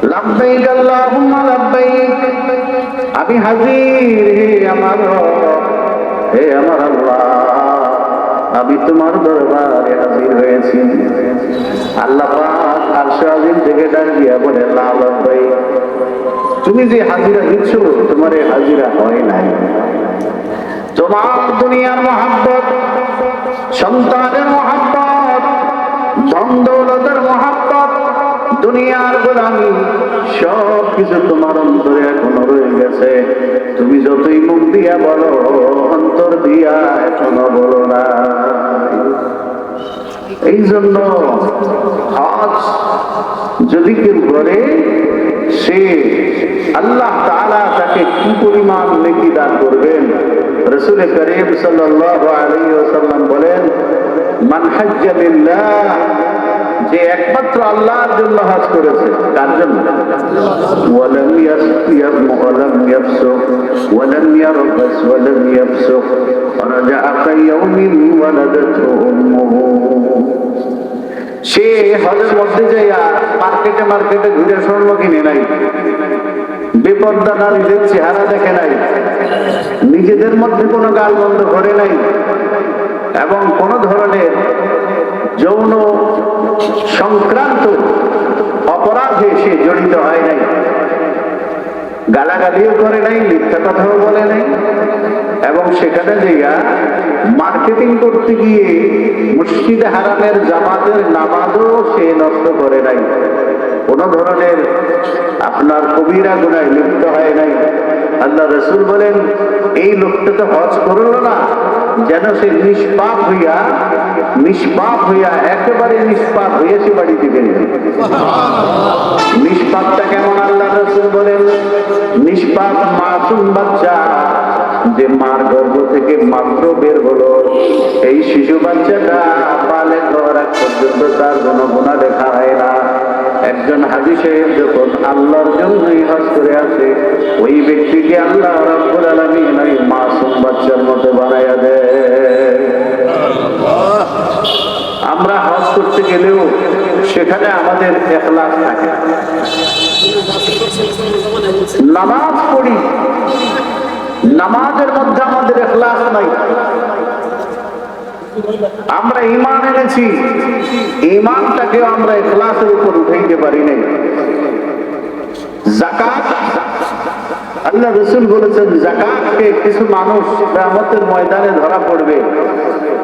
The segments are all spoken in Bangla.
লাব্বাইক আল্লাহুম্মা লাব্বাইক, আমি হাজির হে আমার রব, হে আমার আল্লাহ, আমি তোমার দরবারে হাজির হয়েছি। আল্লাহ পাক আরশে আজিম থেকে ডাক দিয়া বলে, লা লাব্বাইক, তুমি যে হাজিরা দিচ্ছ তোমার এই হাজিরা হয় নাই। তোমার দুনিয়ার মহাব্বত, সন্তানের মহাব্বত, ধন দৌলতের মহাব্বত, দুনিয়ার গোলামি, সব কিছু তোমার অন্তরে এখনো রয়ে গেছে। তুমি যতই মুখ দিয়া বলো, অন্তর দিয়া এখনো বলো না। এই জন্য হজ যদি কেউ করে, সে আল্লাহ তাআলা তাকে কি পরিমাণ নেকি দান করবেন। রাসূল করিম সাল্লাল্লাহু আলাইহি ওয়াসাল্লাম বলেন, মান হাজ্জা লিল্লাহ, যে একমাত্র আল্লাহর জন্য হজ করেছে, কার জন্য? ওয়ালাম ইয়াসফিয়া ওয়ালাম ইয়াফসুক ওয়ালাম ইয়ারফাস ওয়ালাম ইয়াফসুক রাজা'a কায়াউমিন ওয়ালাদাতহু উম্মুহু, সে হজের মধ্যে যাইয়া মার্কেটে মার্কেটে ঘুরে স্বর্ণ কিনে নাই, বেপরদা নারীদের চেহারা দেখে নাই, নিজেদের মধ্যে কোনো গালগন্ধ করে নাই, এবং কোন ধরনের যৌন সংক্রান্ত অপরাধে সে জড়িত হয় নাই, গালাগালিও করে নাই, মিথ্যা কথাও বলে নাই, এবং সেখানে যাইয়া মার্কেটিং করতে গিয়ে মসজিদে হারামের জামাতের নামাজও সে নষ্ট করে নাই, কোন ধরনের আপনার কবিরা গুনায় লিপ্ত হয় নাই। আল্লাহ রাসূল বলেন, এই লোকটা তো হজ করলো না, যেন সে নিষ্পাপ হইয়া একেবারে নিষ্পাপ হইয়া সে বাড়িতে গেল। নিষ্পাপটা কেমন? আল্লাহ রাসূল বলেন, নিষ্পাপ মাসুম বাচ্চা, যে মার গর্ভ থেকে মাত্র বের হলো, এই শিশু বাচ্চাটা বালেগ হওয়ার আগ পর্যন্ত তার কোনো গুনাহ দেখা হয় না। একজন হাজী সাহেব যখন আল্লাহর জন্যই হজ করে আসে, ওই ব্যক্তিকে আল্লাহ রাব্বুল আলামিন ওই মাসুম বাচ্চার মতো বানাইয়া দেয়। আমরা হজ করতে গেলেও সেখানে আমাদের ইখলাস থাকে, নামাজ পড়ি, নামাজের মধ্যে আমাদের ইখলাস নাই। আমরা ঈমান এনেছি, ঈমানটাকে আমরা ইখলাসের উপর উঠাইতে পারি নাই। যাকাত, আল্লাহ রাসূল বলেছেন, যাকাতকে কিছু মানুষ কিয়ামতের ময়দানে ধরা পড়বে,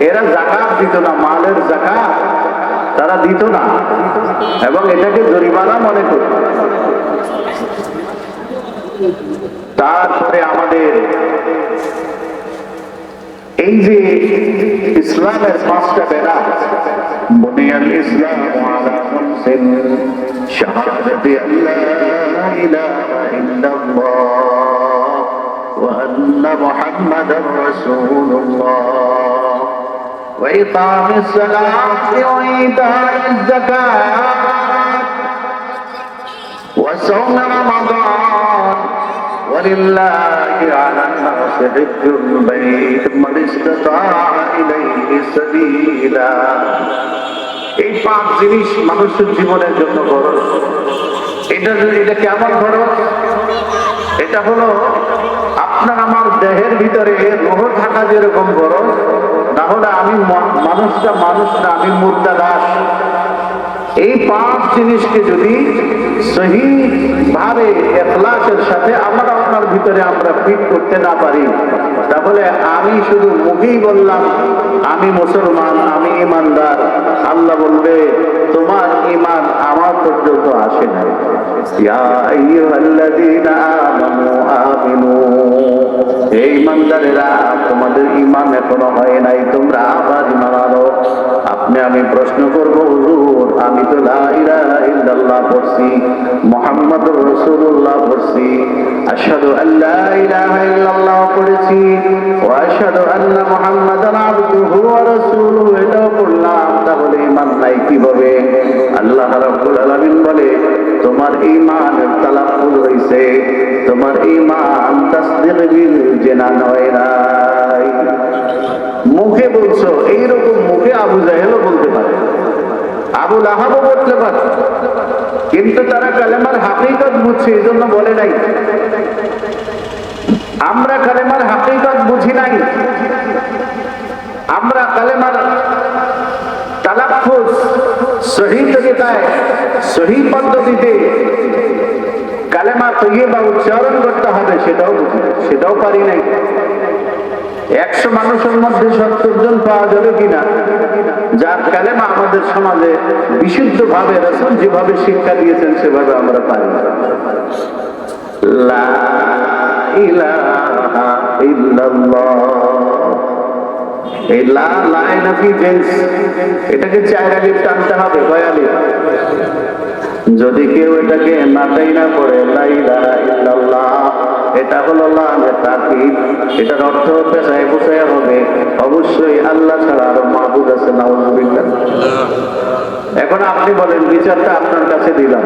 এরা যাকাত দিত না, মালের যাকাত তারা দিত না, এবং এটাকে জরিমানা মনে করত। তারপরে আমাদের এই যে ইসলামের পাঁচটা বেড়া, বুনিয়াল ইসলামু আলা খামসিন, শাহাদাতি আল্লা ইলাহা ইল্লাল্লাহ ওয়া আন্না মুহাম্মাদার রাসূলুল্লাহ ওয়া ইকামিস সালাতি ওয়া ইতাইজ যাকাত ওয়া সাওম রমাদান ওয়ালিল্লাহি আলান নাসি হিজ্জুল বাইত মান ইসতাতা ইলাইহি সাবিলা। এই পাঁচ জিনিস মানুষের জীবনের জন্য খরচ। এটা কেমন খরচ? এটা হলো আপনার আমার দেহের ভিতরে রূহ থাকা যেরকম খরচ, না হলে আমি মানুষটা মানুষ না, আমি মুর্দা দাস। এই পাঁচ জিনিসকে যদি সহিভাবে ইখলাসের সাথে আমরা আপনার ভিতরে আমরা ফিট করতে না পারি, তাহলে আমি শুধু মুখেই বললাম আমি মুসলমান, আমি ঈমানদার, আল্লাহ বলবে তোমার ঈমান আমার পর্যন্ত আসে নাই। ইয়া আইয়ুহাল্লাযীনা আমানু আমিনু, হে ঈমানদারেরা, তোমাদের ঈমান এখনো হয় নাই, তোমরা আবার ঈমান আনো। আপনি আমি প্রশ্ন করব, হুজুর আমি তো লা ইলাহা ইল্লাল্লাহ পড়ছি, মুহাম্মাদুর রাসূলুল্লাহ পড়ছি, আশহাদু আল্লা ইলাহা ইল্লাল্লাহ পড়েছি, ওয়া আশহাদু আন্না মুহাম্মাদান আবদুহু ওয়া রাসূলুহু, এটাও পড়লাম, তাহলে ঈমান নাই কিভাবে? আল্লাহ রাব্বুল আলামিন বলে তোমার ঈমানের তালাফুজ হইছে, তোমার ঈমান তাসদীক বিল জানান হয় নাই। মুখে বলছো, এইরকম মুখে আবু জাহেলও বলতে পারে, আবু লাহাবও বলতে পারে, কিন্তু তারা কালেমার হাফিজ বুঝছি, এই জন্য বলে নাই। আমরা কালেমার হাকিকত বুঝি নাই, আমরা কালেমার তালাফুজ সহি তরিকায় সহি পদ্ধতিতে কালেমা তৈয়বা উচ্চারণ করতে হবে সেটাও বুঝি, সেটাও পারি নাই। 100 মানুষের মধ্যে 70 জন পাওয়া যাবে কিনা যার কালেমা আমাদের সমাজে বিশুদ্ধ ভাবে রাসূল যেভাবে শিক্ষা দিয়েছেন সেভাবে আমরা পারি। লা ইলাহা ইল্লাল্লাহ, এই লা লাই নাকি জেন্স, এটাকে 4 আলিফ টানতে হবে, কয় আলিফ? যদি কেউ এটাকে নাটাই না পড়ে লা ইলাহা ইল্লাল্লাহ, এটা হলো লামে তাকিদ, এটার অর্থ পেশায় বুঝায় হবে অবশ্যই আল্লাহ ছাড়া আর মাবুদ আছে, নাউযুবিল্লাহ। এখন আপনি বলেন, বিচারটা আপনার কাছে দিলাম,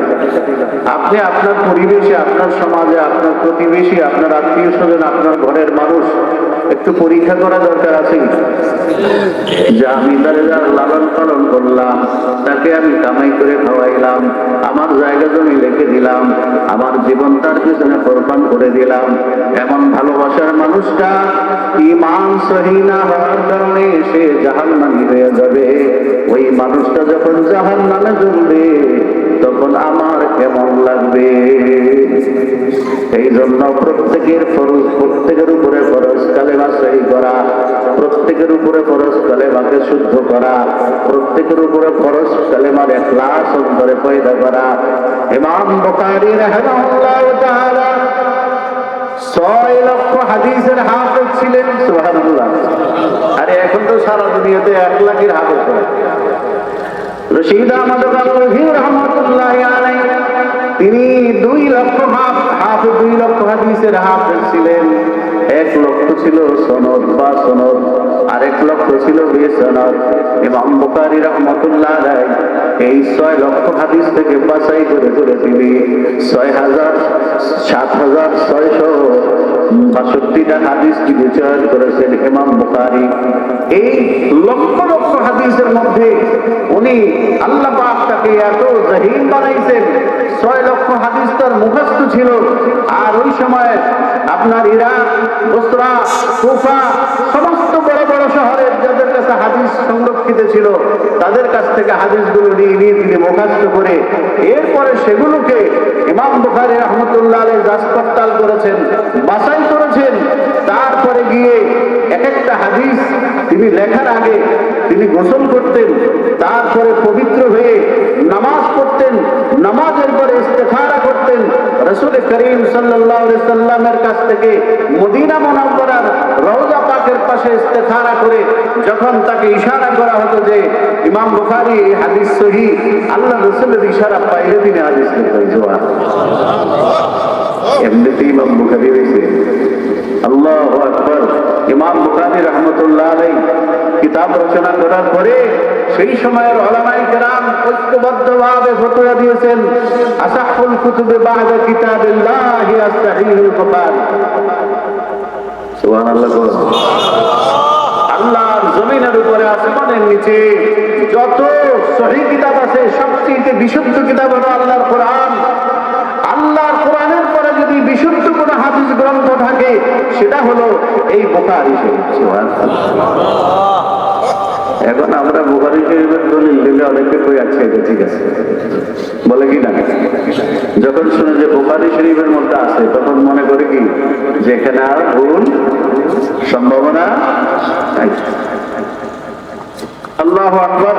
আপনি আপনার পরিবেশে, আপনার সমাজে, আপনার প্রতিবেশী, আপনার আত্মীয় স্বজন, আপনার ঘরের মানুষ একটু পরীক্ষা করা দরকার আছে যে আমি তারে যার লালন পালন করলাম, তাকে আমি কামাই করে খাওয়াইলাম, আমার জায়গা জমি রেখে দিলাম, আমার জীবন তার পিছনে কোরবান করে দিলাম, এমন ভালোবাসার মানুষটা ঈমান সহি না হওয়ার কারণে সে জাহান্নামী হয়ে যাবে। ওই মানুষটা যখন জাহান্নামে জ্বলবে তখন আমার কেমন লাগবে? এই জন্য প্রত্যেকের উপরে ফরজ কালেমা সহি করা, প্রত্যেকের উপরে ফরজ কালেমাকে শুদ্ধ করা, প্রত্যেকের উপরে ফরজ কালেমার ইখলাস অন্তরে পয়দা করা। ইমাম বুখারী রাহিমাহুল্লাহু তাআলা 6 লক্ষ হাদিসের হাফেজ ছিলেন, সুবহানাল্লাহ। আরে এখন তো সারা দুনিয়াতে 1 লাখের হাফেজ হয়। রশিদ আহমদ গঙ্গোহী রাহমাতুল্লাহি আলাইহি তিনি 2 লক্ষ হাফেজ, 2 লক্ষ হাদিসের হাফেজ ছিলেন। 1 লক্ষ ছিল সনদ বা সনদ, আর 1 লক্ষ ছিল বেসনদ। ইমাম বুখারী রাহমাতুল্লাহি আলাইহি এই 6 লক্ষ হাদিস থেকে বাছাই করে তিনি 7,662টা হাদিস তিনি চয়ন করেছেন ইমাম বুখারী। এই লক্ষ লক্ষ হাদিসের মধ্যে উনি আল্লাহ পাক তাকে এত জাহিদ বানাইছেন, 6 লক্ষ হাদিস তার মুখস্থ ছিল। আর ওই সময় আপনার ইরাক, বসরা, কুফা সমস্ত বড় বড় শহরের যাদের কাছে হাদিস সংরক্ষিত ছিল তাদের কাছ থেকে হাদিসগুলো নিয়ে তিনি মুখস্থ করে এরপরে সেগুলোকে ইমাম বুখারী রাহমাতুল্লাহ আলাইহি যাচ পড়তাল করেছেন, বাছাই করেছেন। তারপরে গিয়ে এক একটা হাদিস তিনি লেখার আগে তিনি গোসল করতেন, তারপরে পবিত্র হয়ে নামাজ পড়তেন, নামাজের পরে ইস্তেখারা করতেন। রাসূল করিম সাল্লাল্লাহু আলাইহি সাল্লামের কাছ থেকে মদিনা মুনাওয়ারার রওজা পাকের পাশে ইস্তেখারা করে যখন তাকে ইশারা করা হতো যে ইমাম বুখারী এই হাদিস সহিহ, আল্লাহ রাসূলের ইশারা পাইলে তিনি হাদিস লিখতেন। এমনিতে ইমাম বুখারী হয়েছে। আল্লাহু আকবার। ইমাম বুখারী রাহমাতুল্লাহ আলাইহি কিতাব রচনা করার পরে সেই সময়ের উলামায়ে কেরাম ঐক্যবদ্ধভাবে ফতোয়া দিয়েছেন, আসাহুল কুতুবে বা'দা কিতাবিল্লাহি আস-সাহিহুল বুখারী। সুবহানাল্লাহ। আল্লাহর জমিনের উপরে আসমানের নিচে যত সহিহ কিতাব আছে সবচেয়ে বিশুদ্ধ কিতাব হলো আল্লাহর কোরআন। আল্লাহর কোরআনের পরে যদি বিশুদ্ধ কোনো হাদিস গ্রন্থ থাকে সেটা হলো এই বুখারী শরীফ। এখন আমরা বুখারী শরীফের দলিল দিলে অনেকে কই আছে, ঠিক আছে বলে কি না, যখন শুনে যে বুখারী শরীফের মধ্যে আছে তখন মনে করে কি যে এখানে আর ভুল সম্ভাবনা নাই। আল্লাহু আকবার।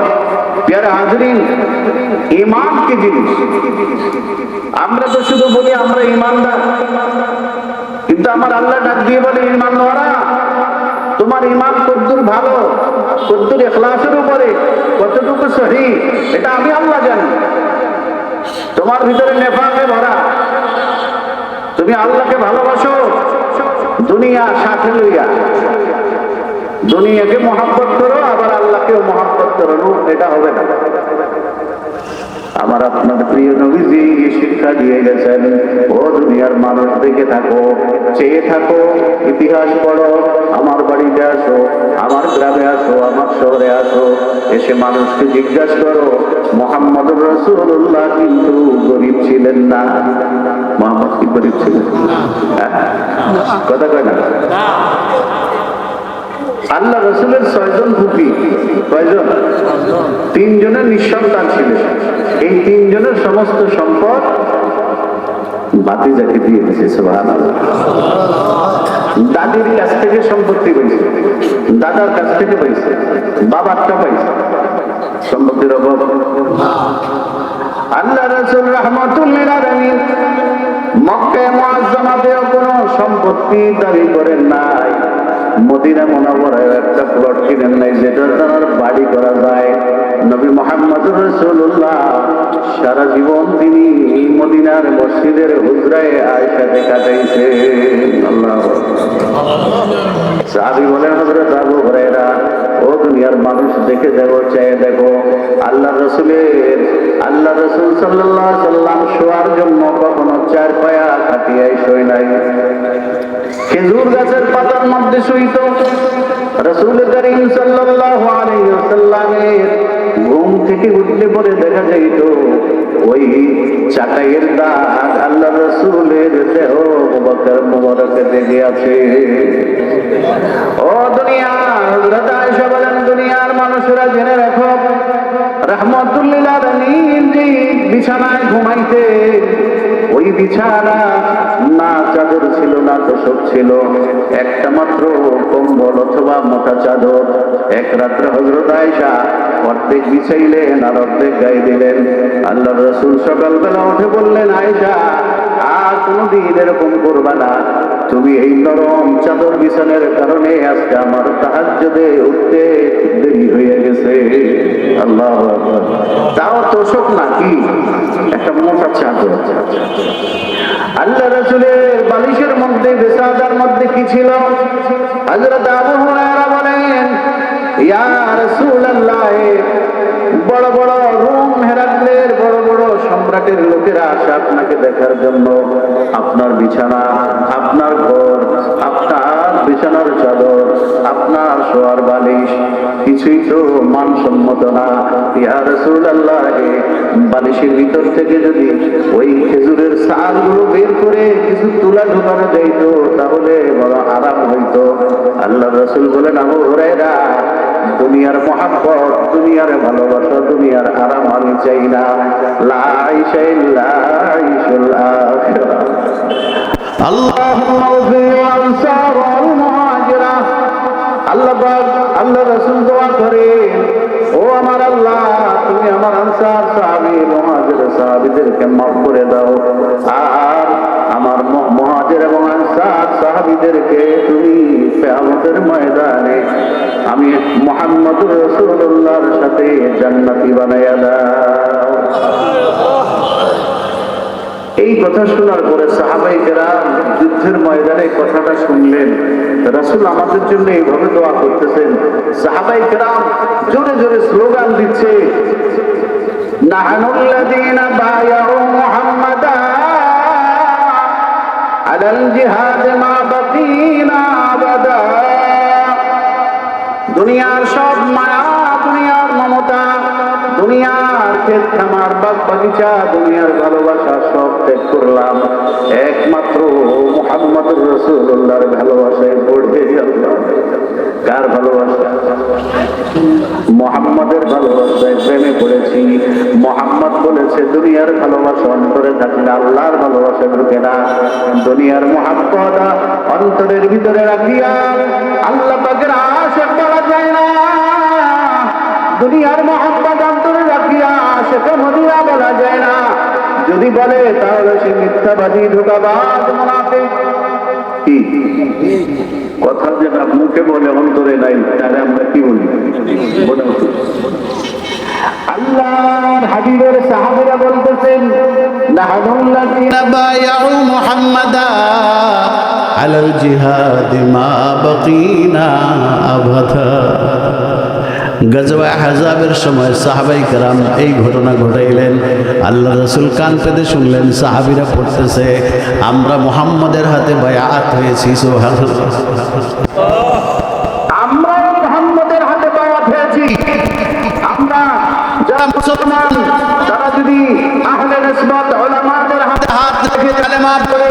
প্যারা হাজরিন, ঈমান কি জিনিস? আমরা তো শুধু বলি আমরা ঈমানদার, কিন্তু আমার আল্লাহ ডাক দিয়ে বলে ঈমানওয়ালা, তোমার ঈমান কতদূর ভালো, কতদূর ইখলাসের উপরে, কতটুকু সহিহ এটা আমি আল্লাহ জানি। তোমার ভিতরে নেফাকে ভরা, তুমি আল্লাহকে ভালোবাসো দুনিয়া সাথে লইয়া, দুনিয়াকে মহব্বত করো আবার আল্লাহকেও মহব্বত করো, এটা হবে না। আমার আপনার প্রিয় নবীজি শিক্ষা দিয়ে গেছেন, ও দুনিয়ার মানুষ দেখে থাকো, চেয়ে থাকো, ইতিহাস পড়ো, আমার বাড়িতে আসো, আমার গ্রামে আসো, আমার শহরে আসো, এসে মানুষকে জিজ্ঞাসা করো মুহাম্মদুর রাসূলুল্লাহ কিন্তু গরীব ছিলেন না, মোহাম্মদ কি গরিব ছিল? কথা কয় না? আল্লাহ রসুলের 6 জন ফুফি, কয়জন? 3 জনের নিঃসন্তান ছিলেন। এই 3 জনের সমস্ত সম্পদ ভাতিজাকে দিয়ে দিয়েছে। সুবহানাল্লাহ। দাদির কাছ থেকে সম্পত্তি পাইছে, দাদার কাছ থেকে পাইছে, বাবারটা পাইছে, সম্পত্তির অভাব। আল্লাহ রাসূল রাহমাতুল্লিল আলামিন মক্কা মুআজ্জামাতেও কোনো সম্পত্তি দাবি করেন নাই, মদিনা মুনাওয়ারায় একটা প্লট কিনেন নাই যেটা তার বাড়ি করা যায়। নবী মুহাম্মদুর রাসূলুল্লাহ সারা জীবন তিনি মদিনার মসজিদের হুজরায় আয়েশাতে কাটাইছে। আল্লাহু সাহাবী বলেন, হযরত আবু হুরায়রা, ও দুনিয়ার মানুষ দেখে দেখো, চেয়ে দেখো, আল্লাহ রাসূল সাল্লাল্লাহু আলাইহি সাল্লাম শোয়ার জন্য কখনো 4 পায়া খাটিয়ায় শোয় নাই, খেজুর গাছের পাতার মধ্যে শুইত। রাসূল করিম সাল্লাল্লাহু আলাইহি ওয়াসাল্লামের ঘুম থেকে উঠলে পরে দেখা যাইত ওই চাটাইয়ের দাগ আল্লাহ রাসূলের দেহ মোবারকে লেগে আছে। ও দুনিয়া, হযরত আয়েশা বলেন, দুনিয়ার মানুষেরা জেনে রাখো, রাহমাতুল্লিল আলামিন যে বিছানায় ঘুমাইতে, ওই বিছানা না চাদর ছিল না তোশক ছিল, একটা মাত্র কম্বল অথবা মোটা চাদর। এক রাত্রে হযরত আয়েশা অর্ধেক বিছাইলেন আর অর্ধেক গায়ে দিলেন। আল্লাহ রাসূল সকালবেলা উঠে বললেন, আয়েশা, আর কোনদিন এরকম করবা না, তুমি এই নরম চাদর বিছানের কারণে আজকে আমার তাহাজ্জুদে উঠতে দেরি হয়ে গেছে। আল্লাহু আকবার। তাও তোশক নাকি, একটা মোটা চাদর। আল্লাহ রাসূলের বালিশের মধ্যে, বিছানার মধ্যে কি ছিল? হযরত আবু হুরায়রা বলেন, ইয়া রাসূলুল্লাহ, বড় বড় রোম হেরাক্লের বড় বড় সম্রাটের লোকেরা আসে আপনাকে দেখার জন্য। আপনার বিছানা, আপনার ঘর, আপনার বিছানার চাদর, আপনার শোয়ার বালিশ কিছুই তো মানসম্মত না। ইয়া রাসূলুল্লাহ, বালিশের ভিতর থেকে যদি ওই খেজুরের ছালগুলো বের করে কিছু তুলা ঢোকানো যাইত তাহলে বড় আরাম হইতো। আল্লাহ রাসূল বলেন, আবু হুরায়রা, দুনিয়ার মহাব্বত, দুনিয়ার ভালোবাসা, দুনিয়ার আরাম আমি চাই না। লা আইশা ইল্লা আইশুল আখিরাহ। আল্লাহুম্মা ইগফির আনসার ওয়াল মুহাজিরা। আল্লাহ রাসূল দোয়া করে, ও আমার আল্লাহ, তুমি আমার আনসার সাহাবী, মুহাজির সাহাবীদেরকে মাফ করে দাও, আর আমার মুহাজির এবং আনসার সাহাবীদেরকে তুমি কিয়ামতের ময়দানে আমি মুহাম্মদুর রাসূলুল্লাহর সাথে জান্নাতি বানায়া দাও। এই কথা শোনার পরে সাহাবায়ে কেরাম যুদ্ধের ময়দানে কথাটা শুনলেন, রাসূল আমাদের জন্য এইভাবে দোয়া করতেছেন। সাহাবায়ে কেরাম জোরে জোরে স্লোগান দিচ্ছে, নাহনুল্লাযীনা বায়াউ মুহাম্মাদা আলাল জিহাদ মা বাকিনা আবাদা। দুনিয়ার সব মায়া, দুনিয়ার মমতা, দুনিয়ার ক্ষেত খামার, বাগ বাগিচা, দুনিয়ার ভালোবাসা সব ত্যাগ করলাম, একমাত্র মুহাম্মদুর রাসূলুল্লাহর ভালোবাসায় পড়ে গেলাম। কার ভালোবাসা? মুহাম্মদের ভালোবাসায় প্রেমে পড়েছি। মুহাম্মদ বলেছে, দুনিয়ার ভালোবাসা অন্তরে থাকলে আল্লাহর ভালোবাসা ঢুকে না। দুনিয়ার মুহাব্বত অন্তরের ভিতরে রাখিয়া আল্লাহ পাকের আশিক বলা যায় না। দুনিয়ার মুহাব্বত অন্তরে রাখিয়া আশিকে মদিনা বলা যায় না। যদি বলে তাহলে সে মিথ্যাবাদী, ধোঁকাবাজ, মুনাফিক। কি কথা যেটা মুখে বলে অন্তরে নাই, তাহলে আমরা কি বলি? আল্লাহর হাবিবের সাহাবীরা বলতেছেন, নাহনুল্লাযীনা বায়াউ মুহাম্মাদা আলাল জিহাদ মা বাকিনা আবাদা। গজওয়া আহজাবের সময় সাহাবায়ে কেরাম এই ঘটনা ঘটাইলেন। আল্লাহ রাসূল কান পেতে শুনলেন, সাহাবীরা পড়তেছে, আমরা মুহাম্মদের হাতে বায়াত হয়েছি। সুবহানাল্লাহ। আমরা মুহাম্মদের হাতে বায়াত হয়েছি। আমরা যারা মুসলমান, তারা যদি আহলে নিসবত উলামাদের হাতে হাত রেখে কালেমা পড়ে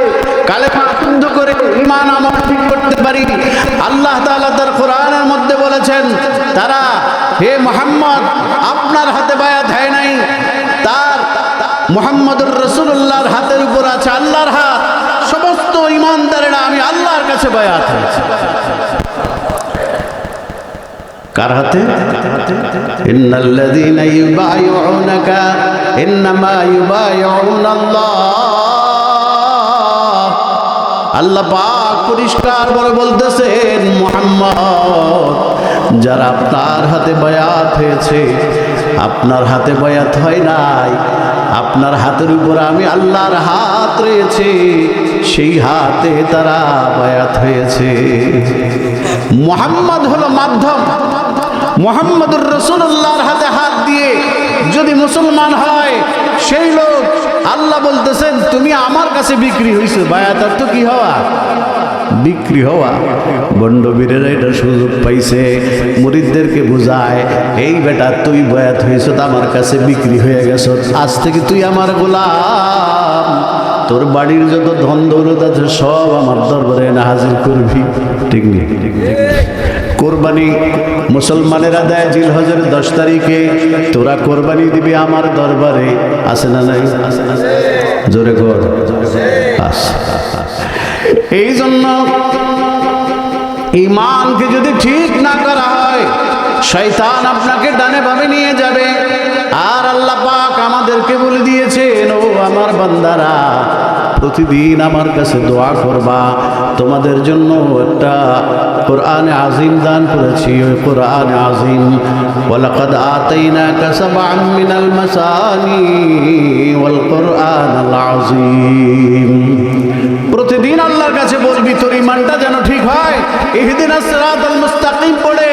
কালেমা শুদ্ধ করে ঈমান আমল ঠিক করতে পারি। আল্লাহ তাআলা তার কোরআনের মধ্যে বলেছেন, তারা হে মুহাম্মদ আপনার হাতে বায়াত হয় নাই, তার মুহাম্মদুর রাসূলুল্লাহর হাতের উপর আছে আল্লাহর হাত। সমস্ত ঈমানদারেরা আমি আল্লাহর কাছে বায়াত হয়েছে। কার হাতে? ইন্নাল্লাযীনা ইউবাইউনাকা ইন্নামা ইউবাইউনাল্লাহ। আল্লাহ পাক পরিষ্কার বলে বলতেছেন, মুহাম্মদ যারা আপনার হাতে বায়াত হয়েছে, আপনার হাতে বায়াত হয় নাই, আপনার হাতের উপর আমি আল্লাহর হাত রয়েছে, সেই হাতে তারা বায়াত হয়েছে। মুহাম্মদ হলো মাধ্যম। মুহাম্মদুর রাসূলুল্লাহর হাতে হাত দিয়ে যদি মুসলমান হয় সেই লোক, আল্লাহ বলতেছেন তুমি আমার কাছে বিক্রি হইছো। বায়াত তো কি হওয়া? বিক্রি হওয়া। বন্ডবীরেরা এটা সুযোগ পাইছে, মুরিদদেরকে বুঝায়, এই বেটা তুই বায়াত হইছ, আমার কাছে বিক্রি হয়ে গেছ, আজ থেকে তুই আমার গোলাম, তোর বাড়ির যত ধন দৌলত আছে সব আমার দরবারে না হাজির করবি। ঠিক নেই? কোরবানি মুসলমানেরা দেয় জিলহজের 10 তারিখে, তোরা কোরবানি দিবি আমার দরবারে, আছে না নাই? জোরে কর। এই জন্য ঈমানকে যদি ঠিক না করা হয়, শয়তান আপনাকে ডানে বামে নিয়ে যাবে। আর আল্লাহ পাক আমাদেরকে বলে দিয়েছেন, ও আমার বান্দারা প্রতিদিন আমার কাছে দোয়া করবা। তোমাদের জন্য একটা কোরআনে আজিম দান করেছি। ওই কোরআনে আজিম, ওয়ালাকাদ আতাইনাকা সাবআন মিনাল মাসানি ওয়াল কোরআনাল আযীম। প্রতিদিন আল্লাহর কাছে বলবি তোর ঈমানটা যেন ঠিক হয়। ইহদিনাস সিরাতাল মুস্তাকিম পড়ে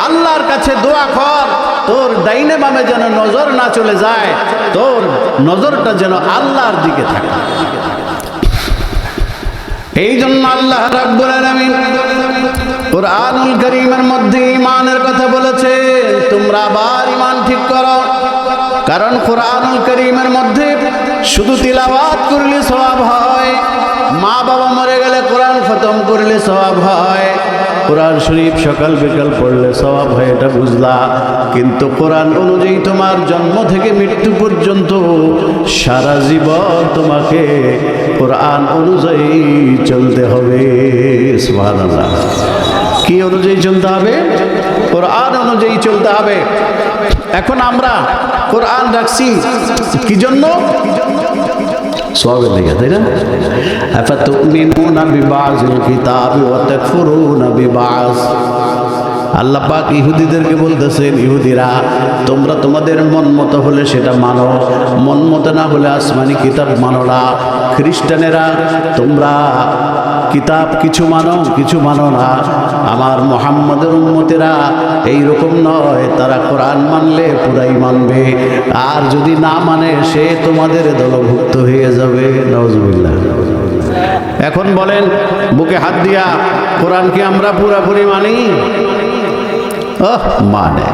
আল্লাহর কাছে দোয়া কর, তোর ডাইনে বামে যেন নজর না চলে যায়, তোর নজরটা যেন আল্লাহর দিকে থাকে। এই জন্য আল্লাহ রাব্বুল আলামিন কুরআনুল কারীমের মধ্যে ঈমানের কথা বলেছে, তোমরা আবার ঈমান ঠিক করো। কারণ কুরআনুল কারীমের মধ্যে শুধু তিলাওয়াত করলে সওয়াব হয়, মা বাবা মরে গেলে কোরআন খতম করলে সওয়াব হয়, কোরআন শরীফ সকাল বিকাল পড়লে সওয়াব হয়, এটা বুঝলা। কিন্তু কোরআন অনুযায়ী তোমার জন্ম থেকে মৃত্যু পর্যন্ত সারা জীবন তোমাকে কোরআন অনুযায়ী চলতে হবে। সুবহানাল্লাহ। কি অনুযায়ী চলতে হবে? কোরআন অনুযায়ী চলতে হবে। এখন আমরা কোরআন রাখছি কি জন্য? সওয়াবের লেগে, তাই না? আফাতুমিনুনা বিবাযিল কিতাবি ওয়া তাকফুরুনা বিবায। আল্লাহ পাক ইহুদিদেরকে বলতেছেন, ইহুদিরা তোমরা তোমাদের মন মতো হলে সেটা মানো, মন মতো না হলে আসমানি কিতাব মানো না। খ্রিস্টানেরা তোমরা কিতাব কিছু মানো কিছু মানো না। আমার মুহাম্মদের উম্মতেরা এইরকম নয়, তারা কোরআন মানলে পুরাই মানবে, আর যদি না মানে সে তোমাদের দলভুক্ত হয়ে যাবে। নাউজুবিল্লাহ। এখন বলেন বুকে হাত দিয়া, কোরআন কি আমরা পুরাপুরি মানি? মানে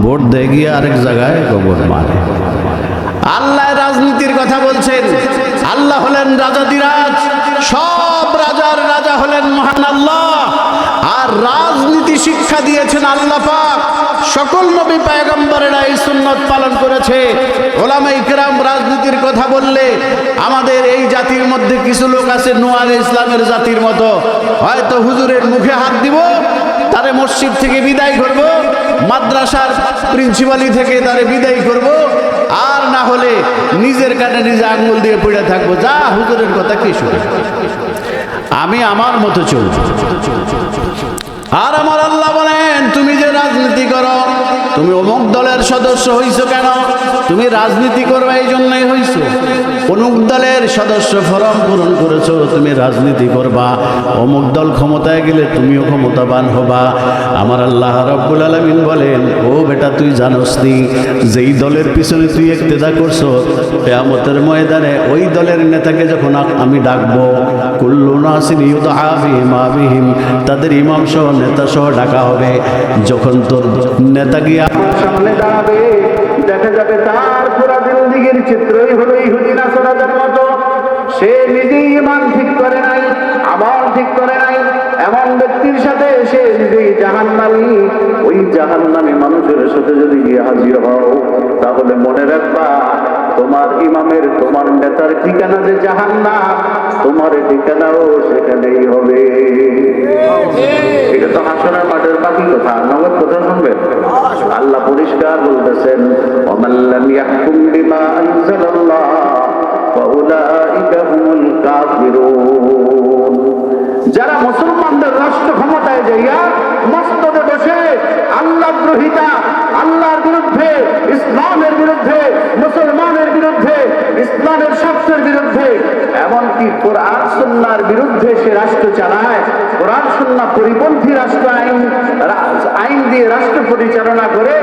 ভোট দিয়ে গিয়ে আরেক জায়গায় গোবর মানে। আল্লাহ রাজনীতির কথা বলছেন। আল্লাহ হলেন রাজাদিরাজ, সব রাজার রাজা হলেন মহান আল্লাহ। আর রাজনীতি শিক্ষা দিয়েছেন আল্লাহ পাক। সকল নবী পয়গম্বরেরা এই সুন্নত পালন করেছে। ওলামায়ে কেরাম রাজনীতির কথা বললে আমাদের এই জাতির মধ্যে কিছু লোক আছে নূহ আলাইহিস ইসলামের জাতির মতো, হয়তো হুজুরের মুখে হাত দিব, তারে মসজিদ থেকে বিদায় করব, মাদ্রাসার প্রিন্সিপালি থেকে তারে বিদায় করব, আর না হলে নিজের কানে নিজে আঙ্গুল দিয়ে পড়ে থাকবো, যা হুজুরের কথা কি শুনে, আমি আমার মতো চলব। আর আমার আল্লাহ বলেন, তুমি যে রাজনীতি করো, তুমি অমুক দলের সদস্য হইছো কেন? তুমি রাজনীতি করবা এই জন্যই হইছো। অমুক দলের সদস্য ফরম পূরণ করেছো, তুমি রাজনীতি করবা। অমুক দল ক্ষমতায় গেলে তুমিও ক্ষমতাবান হবা। আমার আল্লাহ রাব্বুল আলামিন বলেন, ও বেটা তুই জানোস নি যেই দলের পিছনে তুই ইক্তেদা করছো, কিয়ামতের ময়দানে ওই দলের নেতাকে যখন আমি ডাকবো, কুল্লু নাসিন ইউদআ বিহিম, তাদের ইমাম সহ নেতা সহ ডাকা হবে। যখন তোর নেতা গিয়ে সামনে দাঁড়াবে, দেখা যাবে তার পুরা জিন্দেগীর চিত্রই হলো ইহুদি নাসারাদের মতো। সে নিজেই ঈমান ঠিক করে নাই, আমল ঠিক করে নাই, এমন ব্যক্তির সাথে সে নিজেই জাহান্নামী। ওই জাহান্নামী মানুষের সাথে যদি গিয়ে হাজির হও, তাহলে মনে রাখবা তোমার ইমামের, তোমার নেতার ঠিকানা যে জাহান্নাম, তোমার ঠিকানাও সেখানেই হবে। এটা তো হাসরের মাঠের বাকি কথা, নগদ কথা শুনবেন। আল্লাহ পরিষ্কার বলতেছেন, ওমান লাম ইয়াহকুম বিমা আনজালাল্লাহ ফাউলাইকা হুমুল কাফিরুন। যারা মুসলমানদের রাষ্ট্র ক্ষমতায় যাইয়া মসনদে বসে আল্লাহ দ্রোহিতা, আল্লাহর বিরুদ্ধে, ইসলামের বিরুদ্ধে, মুসলমানের বিরুদ্ধে, ইসলামের শাস্ত্রের বিরুদ্ধে, এমনকি কোরআন সুন্নাহর বিরুদ্ধে সে রাষ্ট্র চালায়, কোরআন সুন্নাহ পরিপন্থী রাষ্ট্র আইন দিয়ে রাষ্ট্র পরিচালনা করে,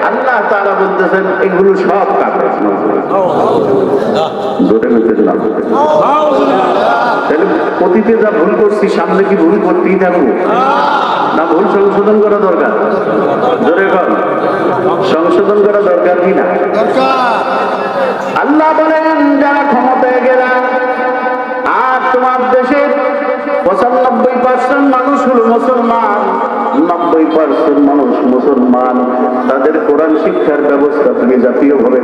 আল্লাহ তাআলা বলতেছেন এগুলো সব কাফের। জোরে বলতেন না? তাহলে অতীতে যা ভুল করছি সামনে কি ভুল করতেই থাকবো না? ভুল সংশোধন করা দরকার। জোরে কর, সংশোধন করা দরকার কি না? আল্লাহ বলেন যারা ক্ষমতায় গেলাম আর তোমার দেশের 95% মানুষ হলো মুসলমান, 90% মানুষ মুসলমান, তাদের কোরআন শিক্ষার ব্যবস্থা তুমি জাতীয়ভাবে